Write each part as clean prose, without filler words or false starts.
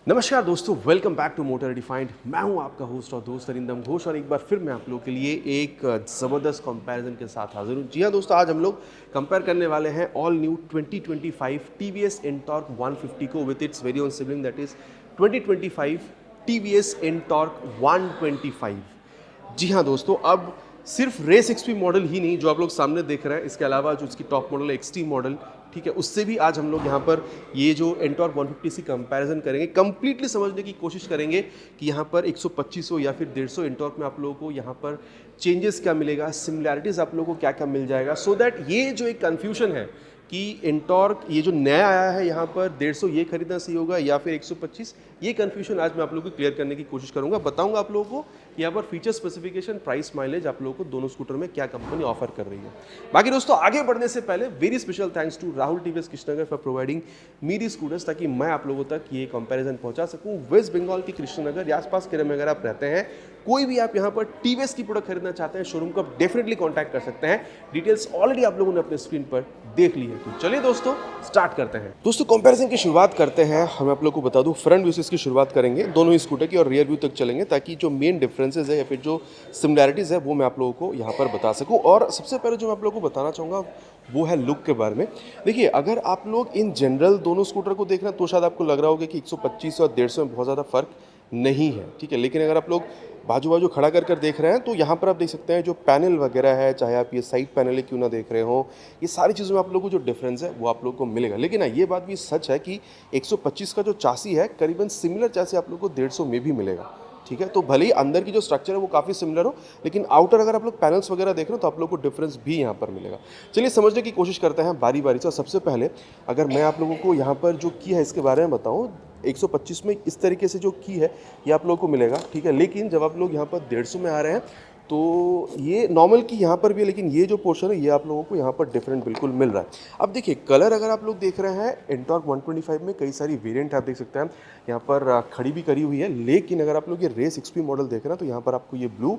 नमस्कार दोस्तों, welcome back to motor defined. मैं हूं आपका होस्ट और दोस्त अरिंदम घोष और एक बार फिर मैं आप लोगों के लिए एक ज़बरदस्त कंपैरिजन के साथ हाजिर हूं। जी हां दोस्तों, आज हम लोग कंपेयर करने वाले हैं ऑल न्यू 2025 टीवीएस एनटॉर्क 150 को with its very own sibling that is 2025 TVS Ntorq 125। जी हाँ दोस्तों, अब सिर्फ रेस एक्सपी मॉडल ही नहीं जो आप लोग सामने देख रहे हैं, इसके अलावा जो उसकी टॉप मॉडल है एक्सटी मॉडल, ठीक है, उससे भी आज हम लोग यहाँ पर ये जो एनटॉर्क 150 से कंपैरिजन करेंगे, कंप्लीटली समझने की कोशिश करेंगे कि यहाँ पर 125 हो या फिर 150 एनटॉर्क में आप लोगों को यहाँ पर चेंजेस क्या मिलेगा, सिमिलैरिटीज़ आप लोगों को क्या क्या मिल जाएगा, सो दैट ये जो एक कन्फ्यूजन है कि एनटॉर्क ये जो नया आया है यहाँ पर 150 ये खरीदना सही होगा या फिर 125, ये कन्फ्यूजन आज मैं आप लोगों को क्लियर करने की कोशिश करूँगा। बताऊँगा आप लोगों को यहाँ पर फीचर स्पेसिफिकेशन, प्राइस, माइलेज आप लोगों को दोनों स्कूटर में क्या कंपनी ऑफर कर रही है। बाकी दोस्तों, आगे बढ़ने से पहले very special thanks to Rahul TVS Krishnanagar for providing मेरी स्कूटर्स, ताकि मैं आप लोगों तक ये कंपैरिजन पहुंचा सकूं। वेस्ट बंगाल की कृष्णनगर या आसपास के में अगर आप रहते हैं, कोई भी आप यहाँ पर टीवीएस की प्रोडक्ट खरीदना चाहते हैं, शोरूम को आप डेफिनेटली कॉन्टैक्ट कर सकते हैं। डिटेल्स ऑलरेडी आप लोगों ने अपने स्क्रीन पर देख ली है। तो चलिए दोस्तों, स्टार्ट करते हैं। दोस्तों, कंपैरिजन की शुरुआत करते हैं। हम आप लोग को बता दूं, फ्रंट व्यू से इसकी शुरुआत करेंगे, दोनों ही स्कूटर की, और रियर व्यू तक चलेंगे ताकि जो मेन डिफरेंसेस है या फिर जो सिमिलैरिटीज़ है वो मैं आप लोगों को यहाँ पर बता सकूँ। और सबसे पहले जो मैं आप लोगों को बताना चाहूँगा वो है लुक के बारे में। देखिए, अगर आप लोग इन जनरल दोनों स्कूटर को देख रहे हैं तो शायद आपको लग रहा होगा कि 125 और 150 में बहुत ज़्यादा फर्क नहीं है, ठीक है। लेकिन अगर आप लोग बाजू बाजू खड़ा कर देख रहे हैं तो यहाँ पर आप देख सकते हैं जो पैनल वगैरह है, चाहे आप ये साइड पैनल क्यों ना देख रहे हो, ये सारी चीज़ों में आप लोगों को जो डिफरेंस है वो आप लोगों को मिलेगा। लेकिन हाँ, ये बात भी सच है कि 125 का जो चासी है, करीबन सिमिलर चासी आप लोगों को 150 में भी मिलेगा, ठीक है। तो भले ही अंदर की जो स्ट्रक्चर है वो काफ़ी सिमिलर हो, लेकिन आउटर अगर आप लोग पैनल्स वगैरह देख रहे हो तो आप लोग को डिफरेंस भी यहाँ पर मिलेगा। चलिए समझने की कोशिश करते हैं बारी बारी से। और सबसे पहले अगर मैं आप लोगों को यहाँ पर जो की है इसके बारे में बताऊँ, 125 में इस तरीके से जो की है ये आप लोगों को मिलेगा, ठीक है। लेकिन जब आप लोग यहाँ पर 150 में आ रहे हैं तो ये नॉर्मल की यहाँ पर भी है, लेकिन ये जो पोर्शन है ये आप लोगों को यहाँ पर डिफरेंट बिल्कुल मिल रहा है। अब देखिए, कलर अगर आप लोग देख रहे हैं, एनटॉर्क 125 में कई सारी वेरिएंट आप देख सकते हैं, यहाँ पर खड़ी भी करी हुई है। लेकिन अगर आप लोग ये रेस एक्सपी मॉडल देख रहे हैं तो यहाँ पर आपको ये ब्लू,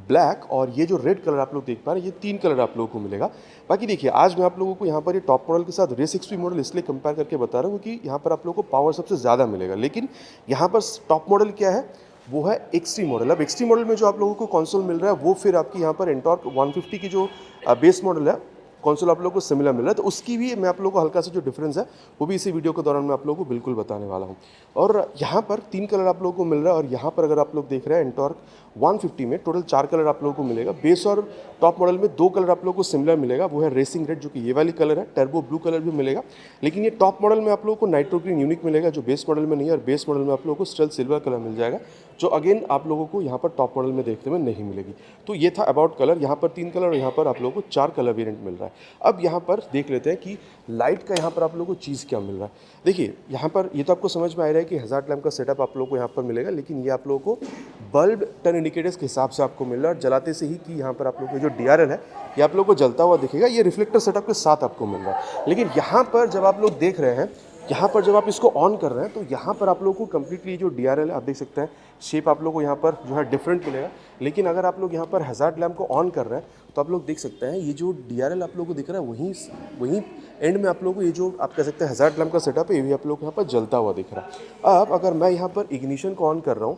ब्लैक और ये जो रेड कलर आप लोग देख पा रहे हैं, ये 3 कलर आप लोगों को मिलेगा। बाकी देखिए, आज मैं आप लोगों को यहाँ पर ये टॉप मॉडल के साथ रेस एक्सपी मॉडल इसलिए कंपेयर करके बता रहा हूँ क्योंकि यहाँ पर आप लोगों को पावर सबसे ज़्यादा मिलेगा। लेकिन यहाँ पर टॉप मॉडल क्या है, वो है एक्सट्री मॉडल। अब एक्सट्री मॉडल में जो आप लोगों को कंसोल मिल रहा है वो फिर आपकी यहाँ पर एनटॉर्क 150 की जो बेस मॉडल है, कंसोल आप लोगों को सिमिलर मिल रहा है। तो उसकी भी मैं आप लोगों को हल्का सा जो डिफरेंस है वो भी इसी वीडियो के दौरान मैं आप लोगों को बिल्कुल बताने वाला हूँ। और यहाँ पर 3 कलर आप लोगों को मिल रहा है, और यहाँ पर अगर आप लोग देख रहे हैं एनटॉर्क 150 में टोटल 4 कलर आप लोगों को मिलेगा। बेस और टॉप मॉडल में 2 कलर आप लोगों को सिमिलर मिलेगा, वो है रेसिंग रेड जो कि ये वाली कलर है, टर्बो ब्लू कलर भी मिलेगा। लेकिन ये टॉप मॉडल में आप लोगों को नाइट्रो ग्रीन यूनिक मिलेगा जो बेस मॉडल में नहीं है, और बेस मॉडल में आप लोगों को स्टल सिल्वर कलर मिल जाएगा जो अगेन आप लोगों को यहाँ पर टॉप मॉडल में देखने में नहीं मिलेगी। तो ये था अबाउट कलर। यहाँ पर 3 कलर और यहाँ पर आप लोगों को 4 कलर वेरिएंट मिल रहा है। अब यहाँ पर देख लेते हैं कि लाइट का यहाँ पर आप लोगों को चीज़ क्या मिल रहा है। देखिए, यहाँ पर ये तो आपको समझ में आ रहा है कि हज़ार्ड लैम्प का सेटअप आप लोगों को यहाँ पर मिलेगा, लेकिन ये आप लोगों को बल्ब टर्न इंडिकेटर्स के हिसाब से आपको मिल रहा है। और जलाते से ही कि यहाँ पर आप लोगों को जो DRL है ये आप लोगों को जलता हुआ दिखेगा, ये रिफ्लेक्टर सेटअप के साथ आपको मिल रहा है। लेकिन यहाँ पर जब आप लोग देख रहे हैं, यहाँ पर जब आप इसको ऑन कर रहे हैं तो यहाँ पर आप लोगों को कम्प्लीटली जो DRL है आप देख सकते हैं, शेप आप लोगों को यहाँ पर जो है डिफरेंट मिलेगा। लेकिन अगर आप लोग यहाँ पर हज़ार्ड लैम्प को ऑन कर रहे हैं तो आप लोग देख सकते हैं ये जो DRL आप लोगों को दिख रहा है वहीं एंड में आप लोगों को ये जो आप कह सकते हैं हज़ार्ड लैम्प का सेटअप है ये भी आप लोग को यहाँ पर जलता हुआ दिख रहा है। अब अगर मैं यहाँ पर इग्निशन को ऑन कर रहा हूँ,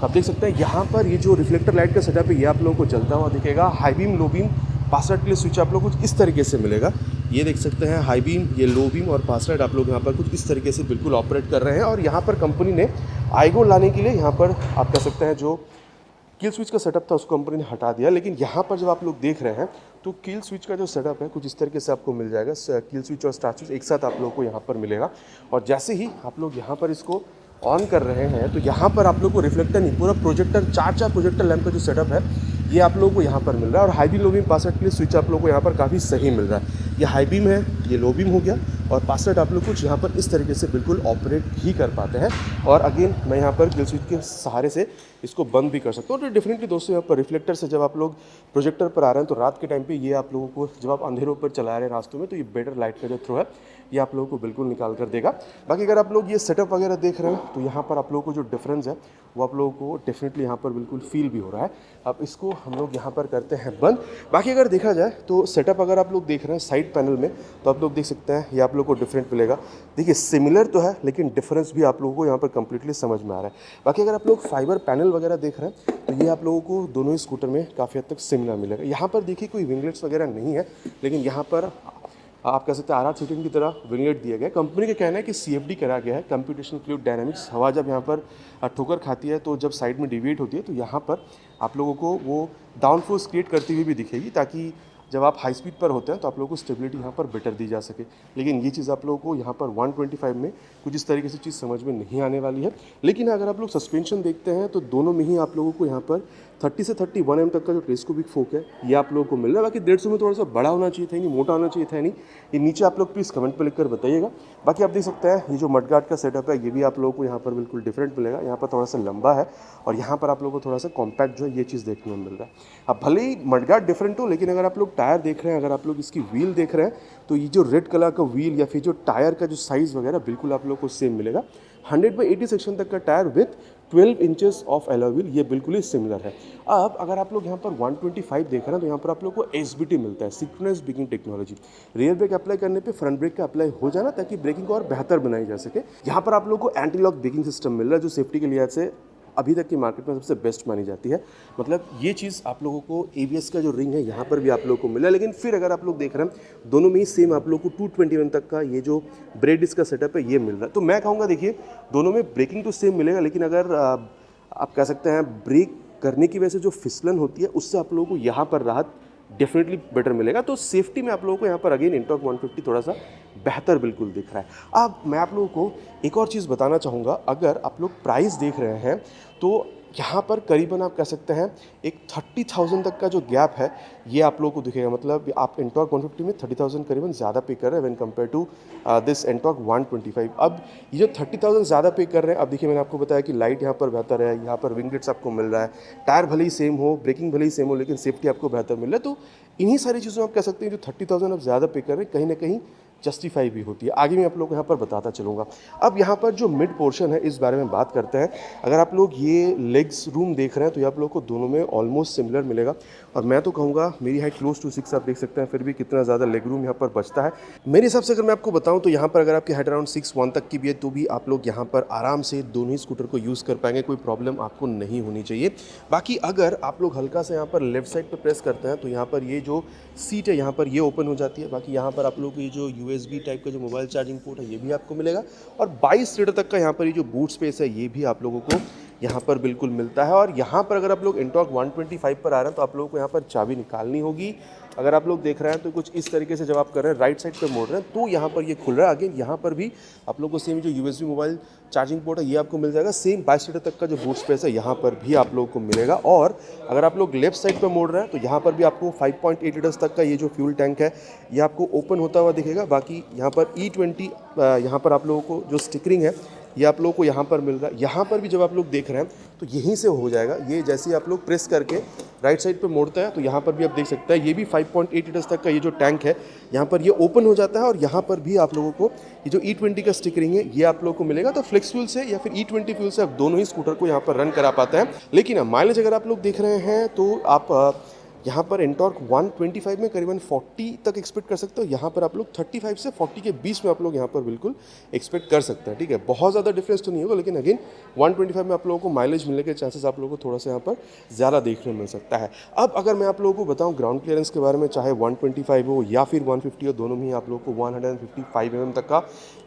आप देख सकते हैं यहाँ पर ये जो रिफ्लेक्टर लाइट का सेटअप है ये आप लोगों को जलता हुआ दिखेगा। High beam, low beam, password के लिए स्विच आप लोग कुछ इस तरीके से मिलेगा। ये देख सकते हैं हाई बीम, ये लो बीम और पासवर्ड आप लोग यहाँ पर कुछ इस तरीके से बिल्कुल ऑपरेट कर रहे हैं। और यहाँ पर कंपनी ने आईगो लाने के लिए यहाँ पर आप कह सकते हैं जो किल स्विच का सेटअप था उसको कंपनी ने हटा दिया। लेकिन यहाँ पर जब आप लोग देख रहे हैं तो किल स्विच का जो सेटअप है कुछ इस तरीके से आपको मिल जाएगा। किल स्विच और स्टार्ट स्विच एक साथ आप लोगों को यहाँ पर मिलेगा। और जैसे ही आप लोग यहाँ पर इसको ऑन कर रहे हैं तो यहाँ पर आप लोग को रिफ्लेक्टर नहीं, पूरा प्रोजेक्टर, चार प्रोजेक्टर लैंप का जो सेटअप है ये आप लोगों को यहाँ पर मिल रहा है। और high beam, low beam, password के लिए स्विच आप लोगों को यहाँ पर काफ़ी सही मिल रहा है। ये हाई बीम है, ये लो बीम हो गया, और पासवर्ड आप लोग कुछ यहाँ पर इस तरीके से बिल्कुल ऑपरेट ही कर पाते हैं। और अगेन मैं यहाँ पर किल स्विच के सहारे से इसको बंद भी कर सकता हूँ। तो डेफिनेटली दोस्तों, यहाँ पर रिफ्लेक्टर से जब आप लोग प्रोजेक्टर पर आ रहे हैं तो रात के टाइम पे ये आप लोगों को, जब आप अंधेरों पर चला रहे हैं रास्तों में, तो ये बेटर लाइट का जो थ्रो है ये आप लोगों को बिल्कुल निकाल कर देगा। बाकी अगर आप लोग ये सेटअप वगैरह देख रहे हैं तो यहाँ पर आप लोगों को जो डिफरेंस है वो आप लोगों को डेफिनेटली यहाँ पर बिल्कुल फील भी हो रहा है। अब इसको हम लोग यहाँ पर करते हैं बंद। बाकी अगर देखा जाए तो सेटअप अगर आप लोग देख रहे हैं साइड पैनल में तो आप लोग देख सकते हैं ये आप लोग को डिफरेंट मिलेगा। देखिए सिमिलर तो है लेकिन डिफरेंस भी आप लोगों को यहाँ पर कंप्लीटली समझ में आ रहा है। बाकी अगर आप लोग फाइबर पैनल वगैरह देख रहे हैं तो ये आप लोगों को दोनों ही स्कूटर में काफ़ी हद तक सिमिलर मिलेगा। यहाँ पर देखिए कोई विंगलेट्स वगैरह नहीं है, लेकिन यहाँ पर आप कह सकते हैं आर सीटिंग की तरह विंगलेट दिया गया है। कंपनी का कहना है कि CFD करा गया है, कंप्यूटेशन फ्लूइड डायनामिक्स। हवा जब यहाँ पर ठोकर खाती है तो जब साइड में डिविएट होती है तो यहाँ पर आप लोगों को वो डाउन फोर्स क्रिएट करती हुई भी दिखेगी, ताकि जब आप हाई स्पीड पर होते हैं तो आप लोगों को स्टेबिलिटी यहाँ पर बेटर दी जा सके। लेकिन ये चीज़ आप लोगों को यहाँ पर 125 में कुछ इस तरीके से चीज़ समझ में नहीं आने वाली है। लेकिन अगर आप लोग सस्पेंशन देखते हैं तो दोनों में ही आप लोगों को यहाँ पर 30 से 31 mm तक का जो टेलीस्कोपिक फोक है ये आप लोगों को मिल रहा है। बाकी 150 में थोड़ा सा बड़ा होना चाहिए था, नहीं मोटा होना चाहिए था नहीं। ये नीचे आप लोग प्लीज़ कमेंट पर लिखकर बताइएगा। बाकी आप देख सकते हैं ये जो मडगार्ड का सेटअप है ये भी आप लोगों को यहाँ पर बिल्कुल डिफरेंट मिलेगा। यहाँ पर थोड़ा सा लंबा है और यहाँ पर आप लोगों को थोड़ा सा कॉम्पैक्ट जो है ये चीज़ देखने में मिल रहा है। अब भले ही मडगार्ड डिफरेंट हो, लेकिन अगर आप लोग टायर देख रहे हैं, अगर आप लोग इसकी व्हील देख रहे हैं तो ये जो रेड कलर का व्हील या फिर जो टायर का जो साइज़ वगैरह बिल्कुल आप लोग को सेम मिलेगा। 100/80 सेक्शन तक का tyre with 12 inches of alloy wheel, ये बिल्कुल ही सिमिलर है। अब अगर आप लोग यहाँ पर 125 देख रहे हैं तो यहाँ पर आप लोग को SBT मिलता है, synchronous braking technology. Rear brake apply करने पे फ्रंट ब्रेक का अप्लाई हो जाना ताकि ब्रेकिंग को और बेहतर बनाई जा सके। यहाँ पर आप लोग को एंटी लॉक ब्रेकिंग सिस्टम मिल रहा है जो सेफ्टी के लिहाज से अभी तक की मार्केट में सबसे बेस्ट मानी जाती है। मतलब ये चीज़ आप लोगों को ABS का जो रिंग है यहाँ पर भी आप लोगों को मिला। लेकिन फिर अगर आप लोग देख रहे हैं दोनों में ही सेम आप लोग को 220 mm तक का ये जो ब्रेक डिस्क का सेटअप है ये मिल रहा है। तो मैं कहूँगा देखिए दोनों में ब्रेकिंग तो सेम मिलेगा, लेकिन अगर आप कह सकते हैं ब्रेक करने की वजह से जो फिसलन होती है उससे आप लोगों को यहाँ पर राहत डेफिनेटली बेटर मिलेगा। तो सेफ्टी में आप लोगों को यहाँ पर अगेन इंटॉर्क 150 थोड़ा सा बेहतर बिल्कुल दिख रहा है। अब मैं आप लोगों को एक और चीज़ बताना चाहूँगा, अगर आप लोग प्राइस देख रहे हैं तो यहाँ पर करीबन आप कह सकते हैं एक 30,000 तक का जो गैप है ये आप लोगों को दिखेगा। मतलब आप इंटॉर्क 150 में 30,000 करीबन ज़्यादा पे कर रहे हैं व्हेन कंपेयर टू दिस इंटॉर्क 125। अब ये जो 30,000 ज़्यादा पे कर रहे हैं, अब देखिए मैंने आपको बताया कि लाइट यहाँ पर बेहतर है, यहाँ पर विंगलेट्स आपको मिल रहा है, टायर भले ही सेम हो, ब्रेकिंग भले ही सेम हो, लेकिन सेफ्टी आपको बेहतर मिल रहा है। तो इन्हीं सारी चीज़ों आप कह सकते हैं जो 30,000 आप ज़्यादा पे कर रहे हैं कहीं ना कहीं जस्टिफाई भी होती है। आगे मैं आप लोग को यहाँ पर बताता चलूँगा। अब यहाँ पर जो मिड पोर्शन है इस बारे में बात करते हैं। अगर आप लोग ये लेग्स रूम देख रहे हैं तो ये आप लोग को दोनों में ऑलमोस्ट सिमिलर मिलेगा। और मैं तो कहूँगा मेरी हाइट क्लोज टू 6 आप देख सकते हैं, फिर भी कितना ज़्यादा लेग रूम यहाँ पर बचता है। मेरे हिसाब से अगर मैं आपको बताऊँ तो यहाँ पर अगर आपकी हाइट अराउंड 6'1" तक की भी है तो भी आप लोग यहाँ पर आराम से दोनों ही स्कूटर को यूज़ कर पाएंगे, कोई प्रॉब्लम आपको नहीं होनी चाहिए। बाकी अगर आप लोग हल्का से यहाँ पर लेफ्ट साइड पर प्रेस करते हैं तो यहाँ पर ये जो सीट है यहाँ पर ये ओपन हो जाती है। बाकी यहाँ पर आप लोग ये जो USB टाइप का जो मोबाइल चार्जिंग पोर्ट है ये भी आपको मिलेगा। और 22 लीटर तक का यहाँ पर ये जो बूट स्पेस है ये भी आप लोगों को यहाँ पर बिल्कुल मिलता है। और यहाँ पर अगर आप लोग इंटॉर्क 125 पर आ रहे हैं तो आप लोगों को यहाँ पर चाबी निकालनी होगी। अगर आप लोग देख रहे हैं तो कुछ इस तरीके से जब आप कर रहे हैं राइट साइड पे मोड़ रहे हैं तो यहाँ पर ये खुल रहा है। अगेन यहाँ पर भी आप लोग को सेम जो USB मोबाइल चार्जिंग पोर्ट है ये आपको मिल जाएगा। सेम 22 लीटर तक का जो बूट स्पेस है यहाँ पर भी आप लोगों को मिलेगा। और अगर आप लोग लेफ्ट साइड पर मोड़ रहे हैं तो यहाँ पर भी आपको 5.8 लीटर्स तक का ये जो फ्यूल टैंक है ये आपको ओपन होता हुआ दिखेगा। बाकी यहाँ पर E20 यहाँ पर आप लोगों को जो स्टिकरिंग है ये आप लोगों को यहाँ पर मिल रहा है। यहाँ पर भी जब आप लोग देख रहे हैं तो यहीं से हो जाएगा। ये जैसे आप लोग प्रेस करके राइट साइड पे मोड़ता है तो यहाँ पर भी आप देख सकते हैं ये भी 5.8 लीटर्स तक का ये जो टैंक है यहाँ पर ये ओपन हो जाता है। और यहाँ पर भी आप लोगों को ये जो E20 का स्टिकरिंग है ये आप लोगों को मिलेगा। तो फ्लेक्स फ्यूल से या फिर E20 फ्यूल से आप दोनों ही स्कूटर को यहाँ पर रन करा पाते हैं। लेकिन माइलेज अगर आप लोग देख रहे हैं तो आप यहाँ पर इंटॉर्क 125 में करीबन 40 तक एक्सपेक्ट कर सकते हो। यहाँ पर आप लोग 35 से 40 के बीच में आप लोग यहाँ पर बिल्कुल एक्सपेक्ट कर सकते हैं। ठीक है, बहुत ज़्यादा डिफरेंस तो नहीं होगा, लेकिन अगेन 125 में आप लोगों को माइलेज मिलने के चांसेस आप लोगों को थोड़ा सा यहाँ पर ज़्यादा देखने मिल सकता है। अब अगर मैं आप लोगों को बताऊँ ग्राउंड क्लियरेंस के बारे में, चाहे 125 हो या फिर 150 हो, दोनों में ही आप लोगों को 155 mm तक का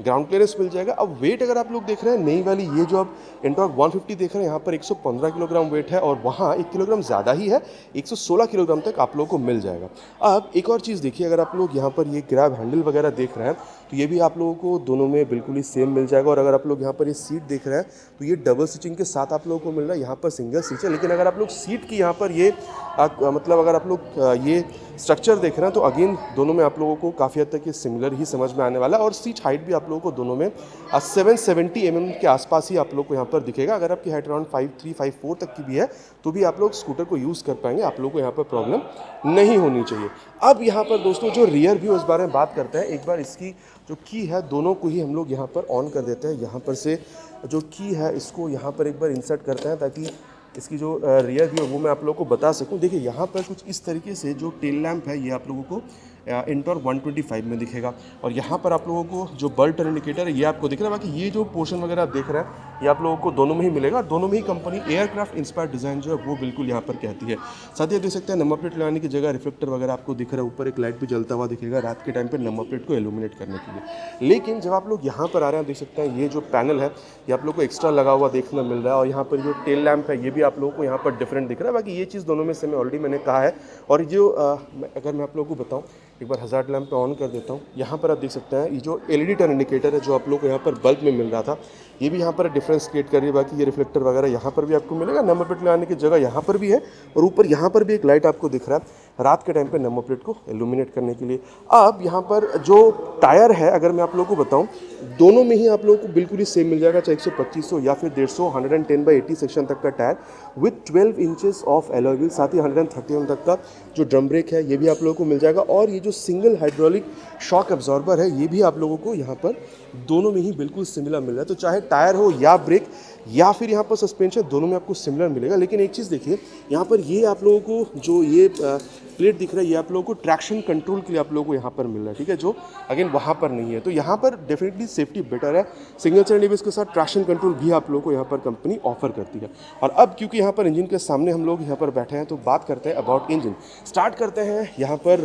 ग्राउंड क्लियरेंस मिल जाएगा। अब वेट अगर आप लोग देख रहे हैं नई वाली ये जो आप इंटॉर्क 150 देख रहे हैं यहाँ पर 115 किलोग्राम वेट है और वहाँ 1 किलोग्राम ज़्यादा ही है, 116 किलोग्राम तक आप लोग को मिल जाएगा। अब एक और चीज़ देखिए, अगर आप लोग यहाँ पर ये ग्रैब हैंडल वगैरह देख रहे हैं तो ये भी आप लोगों को दोनों में बिल्कुल ही सेम मिल जाएगा। और अगर आप लोग यहाँ पर ये सीट देख रहे हैं तो ये डबल स्टिचिंग के साथ आप लोगों को मिल रहा है, यहाँ पर सिंगल सीट है। लेकिन अगर आप लोग सीट की यहाँ पर ये मतलब अगर आप लोग ये स्ट्रक्चर देख रहे हैं तो अगेन दोनों में आप लोगों को काफ़ी हद तक ये सिमिलर ही समझ में आने वाला है। और सीट हाइट भी आप लोगों को दोनों में 770 mm के आसपास ही आप लोग को यहाँ पर दिखेगा। अगर आपकी हाइट अराउंड 5'3", 5'4" तक की भी है तो भी आप लोग स्कूटर को यूज़ कर पाएंगे, आप लोगों को यहाँ पर प्रॉब्लम नहीं होनी चाहिए। अब यहाँ पर दोस्तों जो रियर व्यू इस बारे में बात करते हैं, एक बार इसकी जो की है दोनों को ही हम लोग यहाँ पर ऑन कर देते हैं। यहाँ पर से जो की है इसको यहाँ पर एक बार इंसर्ट करते हैं ताकि इसकी जो रियर व्यू है वो मैं आप लोगों को बता सकूं। देखिए यहाँ पर कुछ इस तरीके से जो टेल लैंप है ये आप लोगों को इंटॉर्क 125 में दिखेगा। और यहाँ पर आप लोगों को जो बल्ब टर्न इंडिकेटर है ये आपको दिख रहा है। बाकी ये जो पोर्शन वगैरह आप देख रहे हैं ये आप लोगों को दोनों में ही मिलेगा। दोनों में ही कंपनी एयरक्राफ्ट इंस्पायर्ड डिज़ाइन जो है वो बिल्कुल यहाँ पर कहती है। साथ ही देख सकते हैं नंबर प्लेट लगाने की जगह रिफ्लेक्टर वगैरह आपको दिख रहा है, ऊपर एक लाइट भी जलता हुआ दिखेगा रात के टाइम पर नंबर प्लेट को इल्यूमिनेट करने के लिए। लेकिन जब आप लोग यहाँ पर आ रहे हैं देख सकते हैं ये जो पैनल है ये आप लोग को एक्स्ट्रा लगा हुआ देखने मिल रहा है। और यहाँ पर जो टेल लैंप है ये भी आप लोगों को यहाँ पर डिफरेंट दिख रहा है। बाकी ये चीज़ दोनों में से मैं ऑलरेडी मैंने कहा है। और जो अगर मैं आप लोगों को बताऊँ, एक बार हज़ार्ड लैंप पे ऑन कर देता हूँ। यहाँ पर आप देख सकते हैं ये जो एलईडी टर्न इंडिकेटर है जो आप लोग को यहाँ पर बल्ब में मिल रहा था ये भी यहाँ पर डिफरेंस क्रिएट कर रही है। बाकी ये रिफ्लेक्टर वगैरह यहाँ पर भी आपको मिलेगा, नंबर प्लेट लगाने की जगह यहाँ पर भी है और ऊपर यहाँ पर भी एक लाइट आपको दिख रहा है रात के टाइम पे नंबर प्लेट को इल्यूमिनेट करने के लिए। अब यहाँ पर जो टायर है अगर मैं आप लोगों को बताऊँ दोनों में ही आप लोगों को बिल्कुल ही सेम मिल जाएगा, चाहे 125 या फिर 150 110/80 सेक्शन तक का tyre with 12 inches of alloy wheel. साथ ही 131 तक का जो ड्रम ब्रेक है ये भी आप लोगों को मिल जाएगा। और ये जो सिंगल हाइड्रोलिक शॉक एब्जॉर्बर है ये भी आप लोगों को यहाँ पर दोनों में ही बिल्कुल सिमिलर मिल रहा है। तो चाहे टायर हो या ब्रेक या फिर यहाँ पर सस्पेंशन दोनों में आपको सिमिलर मिलेगा। लेकिन एक चीज़ देखिए यहाँ पर ये आप लोगों को जो ये प्लेट दिख रहा है ये आप लोगों को ट्रैक्शन कंट्रोल के लिए आप लोगों को यहाँ पर मिल रहा है, ठीक है, जो अगेन वहाँ पर नहीं है। तो यहाँ पर डेफिनेटली सेफ्टी बेटर है। सिंगल चैनल एबीएस के साथ ट्रैक्शन कंट्रोल भी आप लोगों को यहाँ पर कंपनी ऑफर करती है। और अब क्योंकि यहाँ पर इंजन के सामने हम लोग यहाँ पर बैठे हैं तो बात करते हैं अबाउट इंजन। स्टार्ट करते हैं यहाँ पर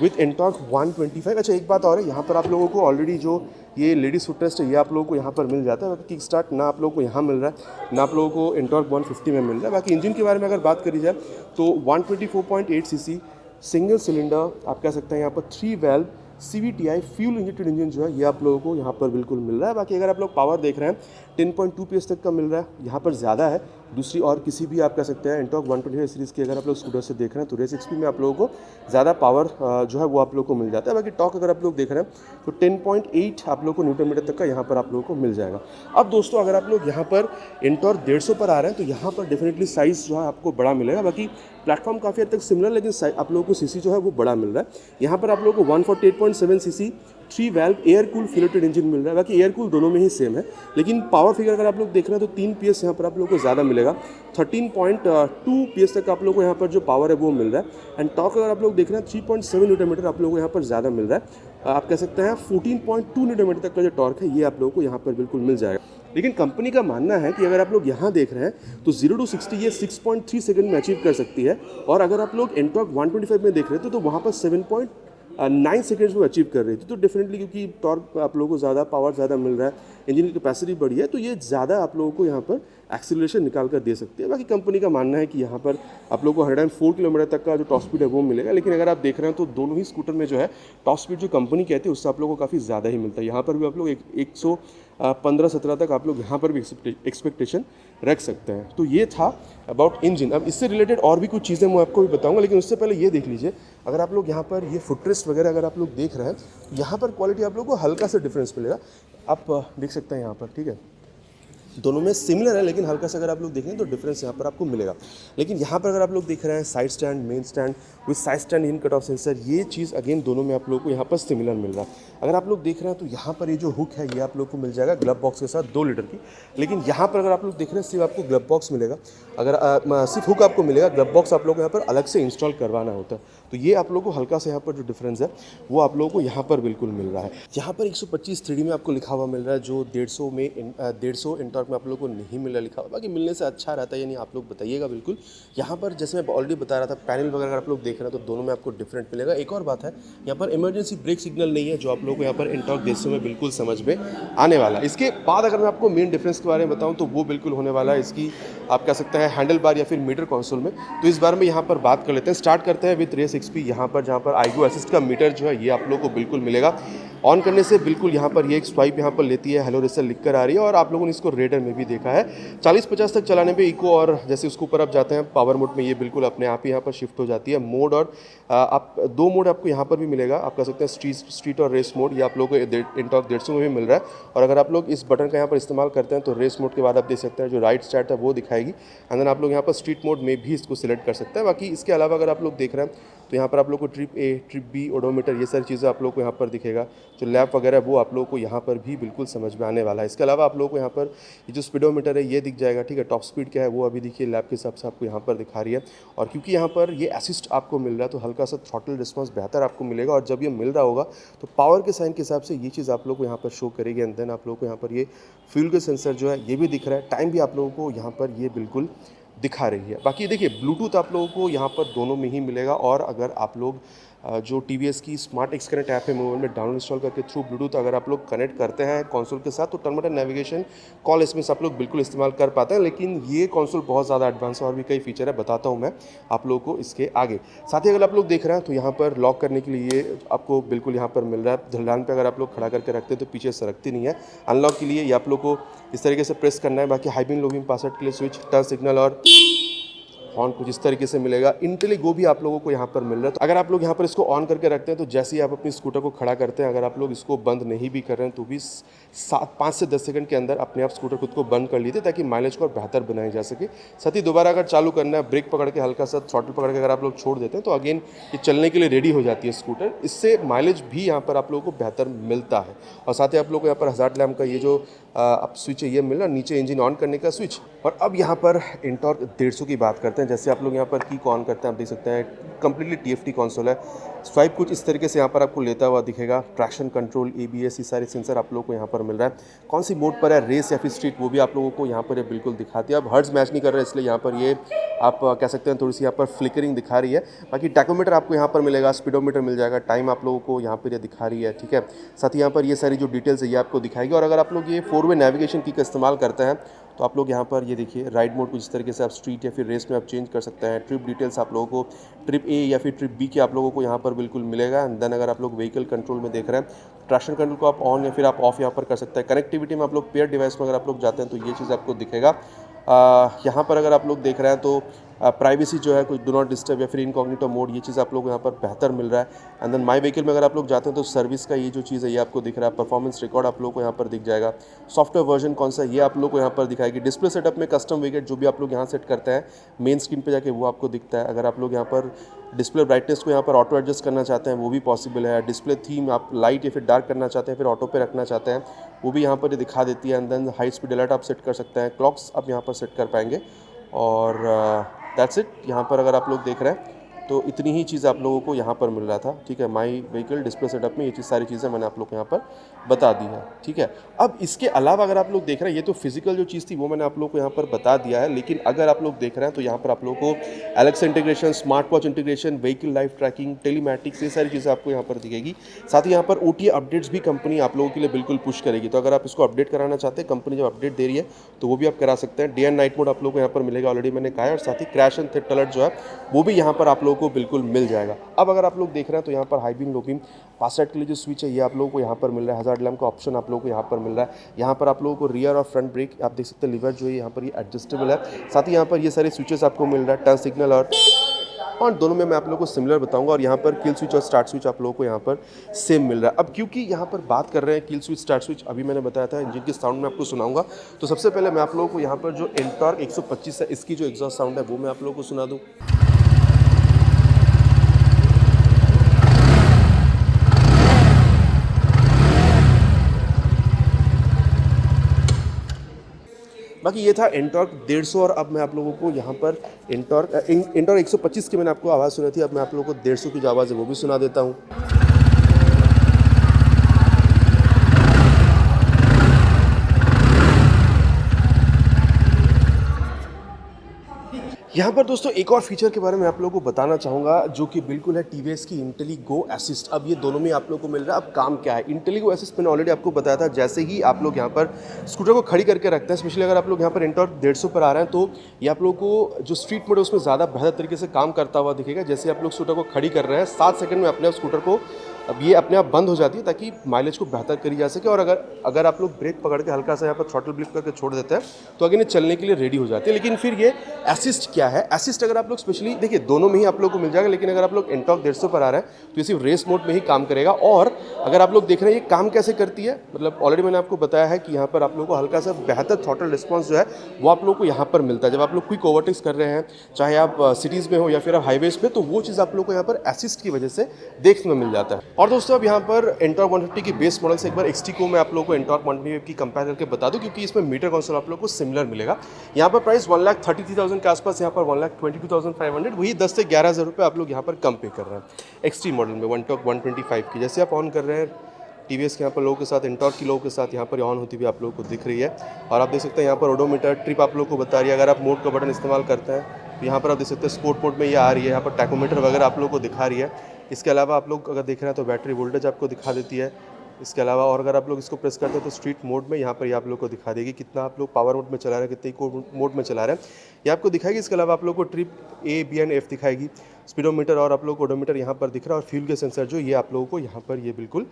विथ इंटॉर्क 125। अच्छा एक बात और है, यहाँ पर आप लोगों को ऑलरेडी जो ये लेडीज़ फुटरेस्ट है ये आप लोगों को यहाँ पर मिल जाता है। किक स्टार्ट ना आप लोगों को यहाँ मिल रहा है ना आप लोगों को इंटॉर्क 150 में मिल रहा है। बाकी इंजन के बारे में अगर बात करी जाए तो 124.8 सीसी सिंगल सिलेंडर आप कह सकते हैं यहाँ पर 3 valve CVTi fuel injected engine जो है ये आप लोगों को यहाँ पर बिल्कुल मिल रहा है। बाकी अगर आप लोग पावर देख रहे हैं 10.2 PS तक का मिल रहा है, यहाँ पर ज़्यादा है दूसरी और किसी भी आप कह सकते हैं इंटॉर्क 125 सीरीज़ की अगर आप लोग स्कूटर से देख रहे हैं तो रेस XP में आप लोगों को ज़्यादा पावर जो है वो आप लोग को मिल जाता है। बाकी टॉर्क अगर आप लोग देख रहे हैं तो 10.8 आप लोग को न्यूटन मीटर तक का यहाँ पर आप लोगों को मिल जाएगा। अब दोस्तों अगर आप लोग यहाँ पर इंटॉर्क 150 पर आ रहे हैं तो यहाँ पर डेफिनेटली साइज़ जो है आपको बड़ा मिलेगा। बाकी प्लेटफॉर्म काफ़ी हद तक सिमिलर लेकिन आप लोगों को सीसी जो है वो बड़ा मिल रहा है। यहाँ पर आप लोगों को 148.7 cc 3 valve air cool fuelated engine मिल रहा है। बाकी एयर कूल दोनों में ही सेम है लेकिन पावर फिगर अगर आप लोग देख रहे हैं तो 3 PS यहाँ पर आप लोगों को ज़्यादा मिलेगा। 13.2 PS तक आप लोगों को यहाँ पर जो पावर है वो मिल रहा है। एंड टॉर्क अगर आप लोग देख रहे हैं 3.7 न्यूटन मीटर आप लोगों को यहाँ पर ज़्यादा मिल रहा है। आप कह सकते हैं 14.2 न्यूटन मीटर तक का जो टॉर्क है ये आप लोगों को यहाँ पर बिल्कुल मिल जाएगा। लेकिन कंपनी का मानना है कि अगर आप लोग यहाँ देख रहे हैं तो 0 to 60 ये 6.3 सेकंड में अचीव कर सकती है। और अगर आप लोग इंटॉर्क 125 में देख रहे थे तो वहाँ पर 7.9 सेकेंड्स में अचीव कर रही थी। तो डेफिनेटली क्योंकि टॉर्क आप लोगों को ज़्यादा पावर ज़्यादा मिल रहा है, इंजन की कैपेसिटी बड़ी है तो ये ज़्यादा आप लोगों को यहाँ पर एक्सीलरेशन निकाल कर दे सकती है। बाकी कंपनी का मानना है कि यहाँ पर आप लोगों को 104 किलोमीटर तक का जो टॉप स्पीड है वो मिलेगा। लेकिन अगर आप देख रहे हैं तो दोनों ही स्कूटर में जो है टॉप स्पीड जो कंपनी कहती है उससे आप लोगों को काफ़ी ज़्यादा ही मिलता है। यहाँ पर भी आप लोग 115-17 तक आप लोग यहाँ पर भी एक्सपेक्टेशन रख सकते हैं। तो ये था अबाउट इंजन। अब इससे रिलेटेड और भी कुछ चीज़ें मैं आपको भी बताऊंगा लेकिन उससे पहले ये देख लीजिए, अगर आप लोग यहाँ पर ये फुटरेस्ट वगैरह अगर आप लोग देख रहे हैं यहाँ पर क्वालिटी आप लोग को हल्का सा डिफरेंस मिलेगा। आप देख सकते हैं यहाँ पर, ठीक है, दोनों में सिमिलर है लेकिन हल्का सा अगर आप लोग देखें तो डिफरेंस यहाँ पर आपको मिलेगा। लेकिन यहाँ पर अगर आप लोग देख रहे हैं side stand, main stand with side stand in cut off sensor, ये चीज़ अगेन दोनों में आप लोगों को यहाँ पर सिमिलर मिल रहा है। अगर आप लोग देख रहे हैं तो यहाँ पर ये जो हुक है ये आप लोग को मिल जाएगा ग्लव बॉक्स के साथ 2 लीटर की। लेकिन यहाँ पर अगर आप लोग देख रहे हैं सिर्फ आपको ग्लव बॉक्स मिलेगा, अगर सिर्फ हुक आपको मिलेगा, ग्लव बॉक्स आप लोग को यहाँ पर अलग से इंस्टॉल करवाना होता है। तो ये आप लोगों को हल्का सा यहाँ पर जो डिफरेंस है वो आप लोगों को यहाँ पर बिल्कुल मिल रहा है। यहाँ पर 125 3D में आपको लिखा हुआ मिल रहा है जो 150 इंटॉर्क में आप लोगों को नहीं मिल रहा लिखा हुआ। बाकी मिलने से अच्छा रहता है, यानी आप लोग बताइएगा बिल्कुल। यहाँ पर जैसे मैं ऑलरेडी बता रहा था पैनल वगैरह अगर आप लोग देख रहे हैं तो दोनों में आपको डिफरेंट मिलेगा। एक और बात है यहाँ पर इमरजेंसी ब्रेक सिग्नल नहीं है जो आप लोगों को यहाँ पर इंटॉर्क 150 में बिल्कुल समझ में आने वाला है। इसके बाद अगर मैं आपको मेन डिफरेंस के बारे में बताऊँ तो वो बिल्कुल होने वाला है इसकी आप कह सकते हैं हैंडल बार या फिर मीटर कंसोल में। तो इस बारे में यहाँ पर बात कर लेते हैं। स्टार्ट करते हैं विद रेस XP। यहाँ पर जहाँ पर आईगो असिस्ट का मीटर जो है ये आप लोगों को बिल्कुल मिलेगा। ऑन करने से बिल्कुल यहाँ पर ये एक स्वाइप यहाँ पर लेती है, हेलो रेसर लिख कर आ रही है। और आप लोगों ने इसको रेडर में भी देखा है 40-50 तक चलाने पे इको, और जैसे उसके ऊपर आप जाते हैं पावर मोड में ये बिल्कुल अपने आप ही यहाँ पर शिफ्ट हो जाती है। मोड और आप 2 मोड आपको यहाँ पर भी मिलेगा, आप कह सकते हैं स्ट्रीट और रेस मोड, ये आप लोगों को इंटॉर्क 150 में भी मिल रहा है। और अगर आप लोग इस बटन का यहाँ पर इस्तेमाल करते हैं तो रेस मोड के बाद आप देख सकते हैं जो राइट स्टार्ट है वो दिखाएगी। एंड देन आप लोग यहाँ पर स्ट्रीट मोड में भी इसको सिलेक्ट कर सकते हैं। बाकी इसके अलावा अगर आप लोग देख रहे हैं तो यहाँ पर आप लोग को trip A, trip B, odometer, ये सारी चीज़ें आप लोग को यहाँ पर दिखेगा। जो लैप वगैरह वो आप लोगों को यहाँ पर भी बिल्कुल समझ में आने वाला है। इसके अलावा आप लोगों को यहाँ पर ये जो स्पीडोमीटर है ये दिख जाएगा, ठीक है। टॉप स्पीड क्या है वो अभी देखिए लैप के हिसाब से आपको यहाँ पर दिखा रही है। और क्योंकि यहाँ पर ये असिस्ट आपको मिल रहा है तो हल्का सा थ्रॉटल रिस्पॉन्स बेहतर आपको मिलेगा, और जब ये मिल रहा होगा तो पावर के साइन के हिसाब से ये चीज़ आप लोग को यहाँ पर शो करेगी। एंड देन आप लोगों को यहाँ पर ये फ्यूल के सेंसर जो है ये भी दिख रहा है, टाइम भी आप लोगों को यहाँ पर ये बिल्कुल दिखा रही है। बाकी देखिए ब्लूटूथ आप लोगों को यहाँ पर दोनों में ही मिलेगा, और अगर आप लोग जो TVS की स्मार्ट एक्स कनेक्ट ऐप है मोबाइल में डाउनलोड इंस्टॉल करके थ्रू ब्लूटूथ अगर आप लोग कनेक्ट करते हैं कंसोल के साथ, तो टर्मिनल नेविगेशन कॉल इसमें से आप लोग बिल्कुल इस्तेमाल कर पाते हैं। लेकिन ये कंसोल बहुत ज़्यादा एडवांस है और भी कई फीचर है, बताता हूँ मैं आप लोगों को इसके आगे। साथ ही अगर आप लोग देख रहे हैं तो यहाँ पर लॉक करने के लिए ये आपको बिल्कुल यहाँ पर मिल रहा है। ढलान पर अगर आप लोग खड़ा करके रखते हैं तो पीछे सरकती नहीं है। अनलॉक के लिए ये आप लोग को इस तरीके से प्रेस करना है। बाकी high beam low beam password के लिए स्विच, टर्न सिग्नल और हॉर्न कुछ इस तरीके से मिलेगा। इंटेलीगो भी आप लोगों को यहाँ पर मिल रहा है। तो अगर आप लोग यहाँ पर इसको ऑन करके रखते हैं तो जैसे ही आप अपनी स्कूटर को खड़ा करते हैं, अगर आप लोग इसको बंद नहीं भी कर रहे हैं तो भी 5 से 10 सेकंड के अंदर अपने आप स्कूटर खुद को बंद कर लीजिए, ताकि माइलेज को और बेहतर बनाया जा सके। साथ ही दोबारा अगर चालू करना है, ब्रेक पकड़ के हल्का सा थ्रॉटल पकड़ के अगर आप लोग छोड़ देते हैं तो अगेन ये चलने के लिए रेडी हो जाती है स्कूटर। इससे माइलेज भी यहाँ पर आप लोगों को बेहतर मिलता है। और साथ ही आप लोग को यहाँ पर हज़ार्ड लैम्प का ये जो अब स्विच है ये मिल रहा है, नीचे इंजन ऑन करने का स्विच। और अब यहाँ पर इंटॉर्क 150 की बात करते हैं। जैसे आप लोग यहाँ पर की ऑन करते हैं, आप देख सकते हैं कंप्लीटली TFT कंसोल है। स्वाइप कुछ इस तरीके से यहाँ पर आपको लेता हुआ दिखेगा। ट्रैक्शन कंट्रोल, ABS, ये सारे सेंसर आप लोगों को यहाँ पर मिल रहा है। कौन सी मोड पर है, रेस या फिर स्ट्रीट, वो भी आप लोगों को यहाँ पर ये बिल्कुल दिखाती है। अब हर्ट्ज मैच नहीं कर रहा है इसलिए यहाँ पर ये आप कह सकते हैं थोड़ी सी यहाँ पर फ्लिकरिंग दिखा रही है। बाकी टैकोमीटर आपको यहाँ पर मिलेगा, स्पीडोमीटर मिल जाएगा, टाइम आप लोगों को यहाँ पर ये दिखा रही है, ठीक है। साथ ही यहाँ पर ये सारी जो डिटेल्स है ये आपको दिखाएगी। और अगर आप लोग ये 4-वे नेविगेशन की का इस्तेमाल करते हैं तो आप लोग यहाँ पर ये देखिए राइड मोड कुछ इस तरीके से आप स्ट्रीट या फिर रेस में आप चेंज कर सकते हैं। ट्रिप डिटेल्स आप लोगों को ट्रिप A या फिर ट्रिप B के आप लोगों को यहाँ पर बिल्कुल मिलेगा। एंड देन अगर आप लोग व्हीकल कंट्रोल में देख रहे हैं, ट्रैक्शन कंट्रोल को आप ऑन या फिर आप ऑफ यहाँ पर कर सकते हैं। कनेक्टिविटी में आप लोग पेयर डिवाइस में अगर आप लोग जाते हैं तो ये चीज़ आपको दिखेगा। यहाँ पर अगर आप लोग देख रहे हैं तो प्राइवेसी जो है कुछ डू नॉट डिस्टर्ब या फिर इनकॉग्निटो मोड, ये चीज़ आप लोग को यहाँ पर बेहतर मिल रहा है। एंड देन माई व्हीकल में अगर आप लोग जाते हैं तो सर्विस का ये जो चीज़ है ये आपको दिख रहा है। परफॉर्मेंस रिकॉर्ड आप लोग को यहाँ पर दिख जाएगा। सॉफ्टवेयर वर्जन कौन सा ये आप लोग को यहाँ पर दिखाएगी। डिस्प्ले सेटअप में कस्टम विकेट जो भी आप लोग यहाँ सेट करते हैं मेन स्क्रीन पर जाके वो आपको दिखता है। अगर आप लोग यहाँ पर डिस्प्ले ब्राइटनेस को यहाँ पर ऑटो एडजस्ट करना चाहते हैं वो भी पॉसिबल है। डिस्प्ले थीम आप लाइट या फिर डार्क करना चाहते हैं फिर ऑटो पे रखना चाहते हैं वो भी यहाँ पर ये दिखा देती है। And then high speed alert आप सेट कर सकते हैं, क्लॉक्स आप यहाँ पर सेट कर पाएंगे। और दैट्स इट। यहाँ पर अगर आप लोग देख रहे हैं तो इतनी ही चीज़ आप लोगों को यहाँ पर मिल रहा था, ठीक है। माई व्हीकल डिस्प्ले सेटअप में ये चीज़ सारी चीज़ें मैंने आप लोग को यहाँ पर बता दी है, ठीक है। अब इसके अलावा अगर आप लोग देख रहे हैं, ये तो फिजिकल जो चीज़ थी वो मैंने आप लोग को यहाँ पर बता दिया है। लेकिन अगर आप लोग देख रहे हैं तो यहाँ पर आप लोगों को Alexa integration, smart watch integration, vehicle life tracking, telematics, ये सारी चीज़ें आपको यहाँ पर दिखेगी। साथ ही यहाँ पर OTA अपडेट्स भी कंपनी आप लोगों के लिए बिल्कुल पुश करेगी। तो अगर आप इसको अपडेट कराना चाहते हैं, कंपनी जब अपडेट दे रही है तो वो भी आप करा सकते हैं। डे एंड नाइट मोड आप लोगों को यहाँ पर मिलेगा, ऑलरेडी मैंने कहा है। और साथ ही क्रैश एंड थ्रेट अलर्ट जो है वो भी यहाँ पर आप लोगों को बिल्कुल मिल जाएगा। अब अगर आप लोग देख रहे हैं तो यहाँ पर high beam low beam fast के लिए जो स्विच है ये आप लोगों को यहाँ पर मिल रहा है। हज़ार्ड लैम्प का ऑप्शन आप लोगों को यहाँ पर मिल रहा है। यहाँ पर आप लोगों को रियर और फ्रंट ब्रेक आप देख सकते हैं, लीवर जो है यहाँ पर ये एडजस्टेबल है। साथ ही यहाँ पर ये सारे स्विचेस आपको मिल रहा है, टर्न सिग्नल और दोनों में मैं आप लोगों को सिमिलर बताऊंगा। और यहाँ पर किल स्विच और स्टार्ट स्विच आप लोगों को यहाँ पर सेम मिल रहा है। अब क्योंकि यहाँ पर बात कर रहे हैं किल स्विच स्टार्ट स्विच, अभी मैंने बताया था इंजन की साउंड में आपको सुनाऊंगा। तो सबसे पहले मैं आप लोगों को यहाँ पर जो एंटॉर्क 125 है इसकी जो एग्जॉस्ट साउंड है वो मैं आप लोगों को सुना दूँ। बाकी ये था एंटॉर्क 150। और अब मैं आप लोगों को यहाँ पर एंटॉर्क 125 की मैंने आपको आवाज़ सुनी थी, अब मैं आप लोगों को 150 की जो आवाज़ है वो भी सुना देता हूँ। यहाँ पर दोस्तों एक और फीचर के बारे में आप लोगों को बताना चाहूँगा जो कि बिल्कुल है TVS की इंटेलीगो असिस्ट। अब ये दोनों में आप लोगों को मिल रहा है। अब काम क्या है, इंटेलीगो असिस्ट मैंने ऑलरेडी आपको बताया था। जैसे ही आप लोग यहाँ पर स्कूटर को खड़ी करके रखते हैं, स्पेशली अगर आप लोग यहाँ पर एंटॉर्क 150 पर आ रहे हैं तो ये आप लोगों को जो स्ट्रीट मोड है उसमें ज़्यादा बेहतर तरीके से काम करता हुआ दिखेगा। जैसे आप लोग स्कूटर को खड़ी कर रहे हैं 7 सेकंड में अपने स्कूटर को अब ये अपने आप बंद हो जाती है ताकि माइलेज को बेहतर करी जा सके। और अगर आप लोग ब्रेक पकड़ के हल्का सा यहाँ पर थ्रॉटल ब्लिप करके छोड़ देते हैं तो अगेन ये चलने के लिए रेडी हो जाती है। लेकिन फिर ये असिस्ट क्या है, असिस्ट अगर आप लोग स्पेशली देखिए दोनों में ही आप लोग को मिल जाएगा। लेकिन अगर आप लोग एंटॉर्क 150 पर आ रहे हैं तो ये सिर्फ रेस मोड में ही काम करेगा। और अगर आप लोग देख रहे हैं ये काम कैसे करती है, मतलब ऑलरेडी मैंने आपको बताया है कि यहाँ पर आप लोग को हल्का सा बेहतर थ्रॉटल रिस्पॉन्स जो है वो आप लोग को यहाँ पर मिलता है। जब आप लोग क्विक ओवरटेक्स कर रहे हैं, चाहे आप सिटीज़ में हो या फिर आप हाईवेज पे, तो वो चीज़ आप लोग को यहाँ पर असिस्ट की वजह से देखने में मिल जाता है। और दोस्तों अब यहाँ पर एंटॉर्क 150 की बेस मॉडल से एक बार XT को मैं आप लोगों को एंटॉर्क 125 की कंपेयर करके बता दूं, क्योंकि इसमें मीटर कंसोल आप लोगों को सिमिलर मिलेगा। यहाँ पर प्राइस 1,33,000 के आसपास, यहाँ पर 1,22,500, वही 10 से 11,000 रुपये आप लोग यहाँ पर कम पे कर रहे हैं XT मॉडल में एंटॉर्क 125 की। जैसे आप ऑन कर रहे हैं TVS के यहाँ पर लोगों के साथ, एंटॉर्क की लोगों के साथ यहाँ पर ऑन होती हुई आप लोगों को दिख रही है। और आप देख सकते हैं यहाँ पर ओडोमीटर ट्रिप आप लोगों को बता रही है। अगर आप मोड का बटन इस्तेमाल करते हैं तो यहाँ पर आप देख सकते हैं स्पोर्ट मोड में ये आ रही है। यहाँ पर टैकोमीटर वगैरह आप लोगों को दिखा रही है। इसके अलावा आप लोग अगर देख रहे हैं तो बैटरी वोल्टेज आपको दिखा देती है। इसके अलावा और अगर आप लोग इसको प्रेस करते हैं तो स्ट्रीट मोड में यहाँ पर ये आप लोग को दिखा देगी कितना आप लोग पावर मोड में चला रहे हैं, कितने इको मोड में चला रहे हैं, ये आपको दिखाएगी। इसके अलावा आप लोग को trip A, B and F दिखाएगी, स्पीडोमीटर और आप लोग को ओडोमीटर यहाँ पर दिख रहा है, और फ्यूल के सेंसर जो ये आप लोगों को यहाँ पर ये बिल्कुल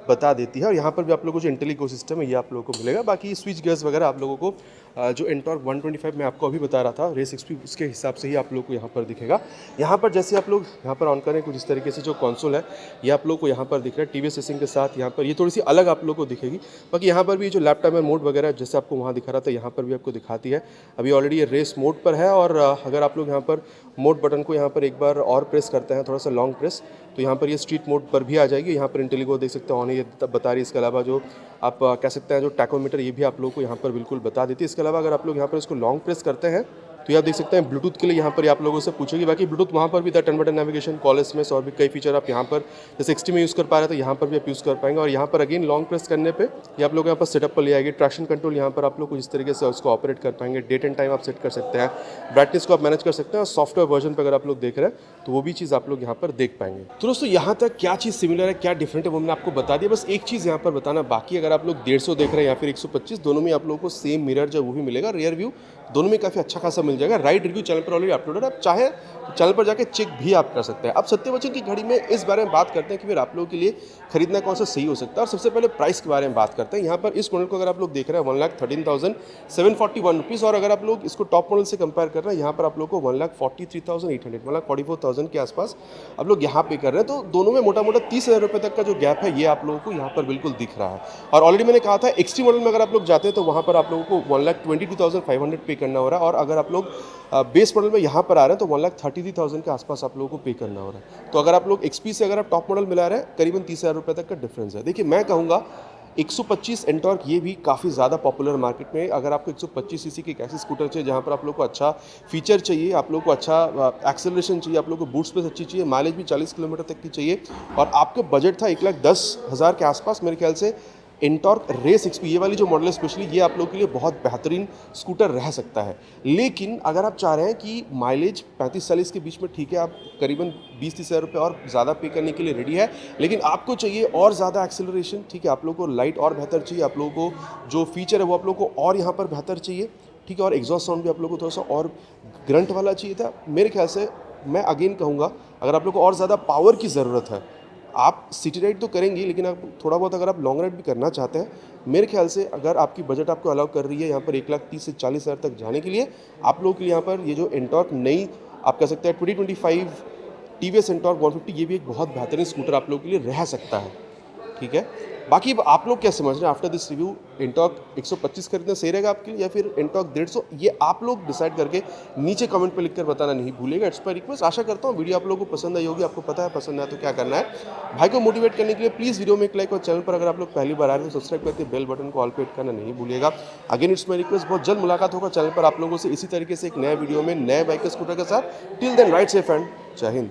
बता देती है। और यहाँ पर भी आप लोगों को जो इंटेल इकोसिस्टम है ये आप लोगों को मिलेगा। बाकी स्विच गियर्स वगैरह आप लोगों को जो एंटॉर्क 125 में आपको अभी बता रहा था रेस XP, उसके हिसाब से ही आप लोग को यहाँ पर दिखेगा। यहाँ पर जैसे आप लोग यहाँ पर ऑन करें कुछ इस तरीके से जो कंसोल है ये आप लोग को यहाँ पर दिख रहा है TVS रेसिंग के साथ। यहाँ पर ये थोड़ी सी अलग आप लोग को दिखेगी। बाकी यहाँ पर भी जो लैप टाइमर मोड वगैरह जैसे आपको वहाँ दिखा रहा था यहाँ पर भी आपको दिखाती है। अभी ऑलरेडी ये रेस मोड पर है, और अगर आप लोग यहाँ पर मोड बटन को यहाँ पर एक बार और प्रेस करते हैं, थोड़ा सा लॉन्ग प्रेस, तो यहाँ पर ये स्ट्रीट मोड पर भी आ जाएगी। यहाँ पर इंटेलिगो देख सकते हैं ऑन ये बता रही है। इसके अलावा जो आप कह सकते हैं जो टैकोमीटर ये भी आप लोग को यहाँ पर बिल्कुल बता देती है। इसके अलावा अगर आप लोग यहाँ पर इसको लॉन्ग प्रेस करते हैं तो ये आप देख सकते हैं ब्लूटूथ के लिए यहाँ पर आप लोगों से पूछेगी। बाकी ब्लूटूथ वहाँ पर भी था, 10 बटन नेविगेशन, कॉल एसएमएस और भी कई फीचर आप यहाँ पर जैसे XT में यूज़ कर पा रहे थे यहाँ पर भी आप यूज़ कर पाएंगे। और यहाँ पर अगेन लॉन्ग प्रेस करने पे ये आप लोग यहाँ पर सेटअप पर ले आएगी। ट्रैक्शन कंट्रोल यहाँ पर आप लोग को इस तरीके से उसको ऑपरेट कर पाएंगे। डेट एंड टाइम आप सेट कर सकते हैं, ब्राइटनेस को आप मैनेज कर सकते हैं, और सॉफ्टवेयर वर्जन पर अगर आप लोग देख रहे हैं तो वो भी चीज़ आप लोग यहाँ पर देख पाएंगे। तो दोस्तों यहाँ तक क्या चीज़ सिमिलर है, क्या डिफरेंट है, वो मैंने आपको बता दिया। बस एक चीज़ यहाँ पर बताना बाकी, अगर आप लोग 150 देख रहे हैं या फिर 125, दोनों में आप लोगों को सेम मिरर जो वो भी मिलेगा, रियर व्यू दोनों में काफ़ी अच्छा खासा मिल जाएगा। राइड रिव्यू चैनल पर ऑलरेडी अपलोडेड है, आप चाहे तो चैनल पर जाके चेक भी आप कर सकते हैं। अब सत्यवचन की घड़ी में इस बारे में बात करते हैं कि फिर आप लोगों के लिए खरीदना कौन सा सही हो सकता है। और सबसे पहले प्राइस के बारे में बात करते हैं। यहाँ पर इस मॉडल को अगर आप लोग देख रहे हैं 1,13,741 रुपीज़, और अगर आप लोग इसको टॉप मॉडल से कंपेयर कर रहे हैं यहाँ पर आप लोग को 1,43,800, 1,44,000 के आसपास आप लोग यहाँ पे कर रहे हैं। तो दोनों में मोटा मोटा 30,000 रुपये तक का जो गैप है ये आप लोगों को यहाँ पर बिल्कुल दिख रहा है। और ऑलरेडी मैंने कहा था XT मॉडल में अगर आप लोग जाते हैं तो वहाँ पर आप लोगों को 1,22,500 पे करना हो रहा है, और अगर आप लोग बेस मॉडल में यहाँ पर आ रहे हैं तो 1,33,000 के आसपास आप लोगों को पे करना हो रहा है। तो अगर आप लोग XP से अगर आप टॉप मॉडल मिला रहे हैं करीबन 30,000 रुपये तक का डिफरेंस है। देखिए मैं कहूँगा 125 एंटॉर्क ये भी काफ़ी ज़्यादा पॉपुलर मार्केट में। अगर आपको 125 सीसी की एक ऐसी स्कूटर चाहिए जहाँ पर आप लोग को अच्छा फीचर चाहिए, आप लोग को अच्छा एक्सेलरेशन चाहिए, आप लोग को बूट स्पेस अच्छी चाहिए, माइलेज भी 40 किलोमीटर तक की चाहिए, और आपका बजट था 1,10,000 के आसपास, मेरे ख्याल से एंटॉर्क रेस XP ये वाली जो मॉडल है स्पेशली ये आप लोग के लिए बहुत बेहतरीन स्कूटर रह सकता है। लेकिन अगर आप चाह रहे हैं कि माइलेज 35-40 के बीच में ठीक है, आप करीबन 20-30 हज़ार रुपये और ज़्यादा पे करने के लिए रेडी है, लेकिन आपको चाहिए और ज़्यादा एक्सेलरेशन, ठीक है, आप लोग को लाइट और बेहतर चाहिए, आप लोगों को जो फीचर है वो आप लोग को और यहाँ पर बेहतर चाहिए, ठीक है, और एग्जॉस्ट साउंड भी आप लोग को थोड़ा सा और ग्रंट वाला चाहिए था। मेरे ख्याल से मैं अगेन कहूँगा अगर आप लोग को और ज़्यादा पावर की ज़रूरत है, आप सिटी राइड तो करेंगे, लेकिन आप थोड़ा बहुत अगर आप लॉन्ग राइड भी करना चाहते हैं, मेरे ख्याल से अगर आपकी बजट आपको अलाउ कर रही है यहाँ पर 1,30,000 से 40,000 तक जाने के लिए, आप लोगों के लिए यहाँ पर ये जो एंटॉर्क नई आप कह सकते हैं 2025 TVS एंटॉर्क 150 ये भी एक बहुत बेहतरीन स्कूटर आप लोगों के लिए रह सकता है, ठीक है। बाकी अब आप लोग क्या समझ रहे हैं आफ्टर दिस रिव्यू, एंटॉर्क 125 खरीदना सही रहेगा आपके लिए या फिर एंटॉर्क 150, ये आप लोग डिसाइड करके नीचे कमेंट पे लिखकर बताना नहीं भूलिएगा। It's my request. आशा करता हूँ वीडियो आप लोगों को पसंद आई होगी। आपको पता है पसंद आया तो क्या करना है, भाई को मोटिवेट करने के लिए प्लीज़ वीडियो में एक लाइक, और चैनल पर अगर आप लोग पहली बार आ रहे हैं तो सब्सक्राइब करके बेल बटन को ऑल पे हिट करना नहीं भूलिएगा। Again it's my request. बहुत जल्द मुलाकात होगा चैनल पर आप लोगों से इसी तरीके से एक नए वीडियो में नए बाइक स्कूटर के साथ। Till then ride safe and जय हिंद।